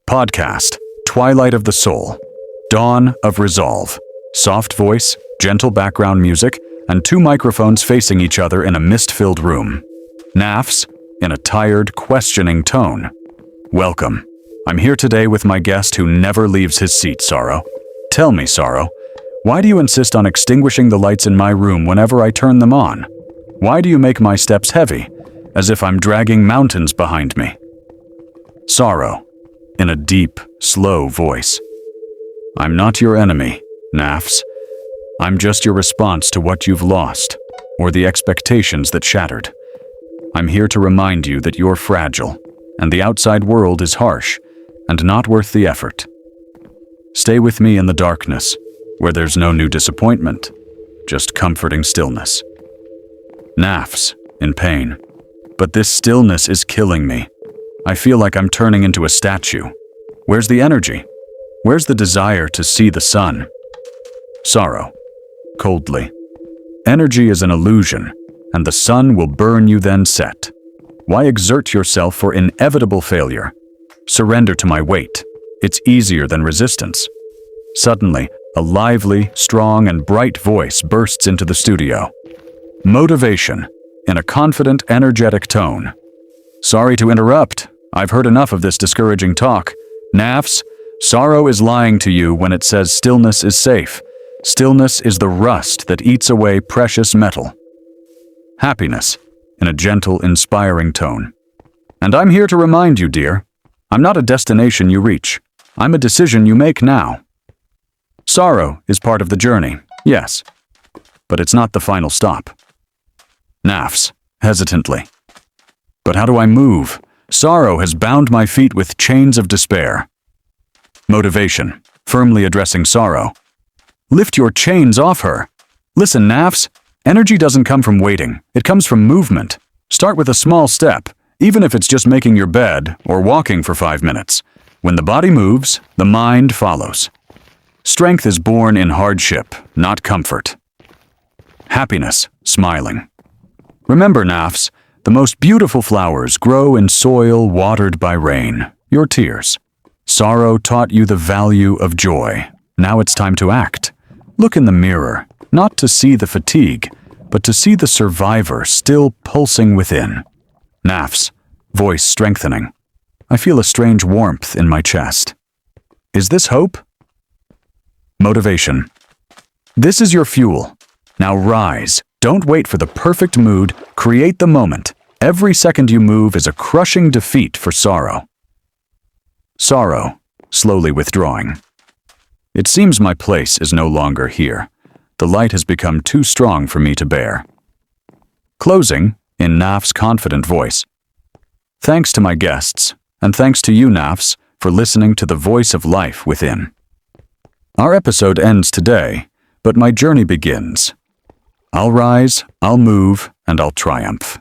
Podcast, Twilight of the Soul, Dawn of Resolve. Soft voice, gentle background music, and two microphones facing each other in a mist-filled room. Nafs, in a tired, questioning tone. Welcome. I'm here today with my guest who never leaves his seat, Sorrow. Tell me, Sorrow, why do you insist on extinguishing the lights in my room whenever I turn them on? Why do you make my steps heavy, as if I'm dragging mountains behind me? Sorrow, in a deep, slow voice. I'm not your enemy, Nafs. I'm just your response to what you've lost, or the expectations that shattered. I'm here to remind you that you're fragile, and the outside world is harsh, and not worth the effort. Stay with me in the darkness, where there's no new disappointment, just comforting stillness. Nafs, in pain. But this stillness is killing me. I feel like I'm turning into a statue. Where's the energy? Where's the desire to see the sun? Sorrow, coldly. Energy is an illusion, and the sun will burn you then set. Why exert yourself for inevitable failure? Surrender to my weight. It's easier than resistance. Suddenly, a lively, strong, and bright voice bursts into the studio. Motivation, in a confident, energetic tone. Sorry to interrupt. I've heard enough of this discouraging talk. Nafs, Sorrow is lying to you when it says stillness is safe. Stillness is the rust that eats away precious metal. Happiness, in a gentle, inspiring tone. And I'm here to remind you, dear, I'm not a destination you reach. I'm a decision you make now. Sorrow is part of the journey, yes, but it's not the final stop. Nafs, hesitantly. But how do I move? Sorrow has bound my feet with chains of despair. Motivation, firmly addressing Sorrow. Lift your chains off her. Listen, Nafs, energy doesn't come from waiting. It comes from movement. Start with a small step, even if it's just making your bed or walking for 5 minutes. When the body moves, the mind follows. Strength is born in hardship, not comfort. Happiness, smiling. Remember, Nafs, the most beautiful flowers grow in soil watered by rain, your tears. Sorrow taught you the value of joy. Now it's time to act. Look in the mirror, not to see the fatigue, but to see the survivor still pulsing within. Nafs, voice strengthening. I feel a strange warmth in my chest. Is this hope? Motivation. This is your fuel. Now rise. Don't wait for the perfect mood. Create the moment. Every second you move is a crushing defeat for Sorrow. Sorrow, slowly withdrawing. It seems my place is no longer here. The light has become too strong for me to bear. Closing, in Nafs' confident voice. Thanks to my guests, and thanks to you, Nafs, for listening to the voice of life within. Our episode ends today, but my journey begins. I'll rise, I'll move, and I'll triumph.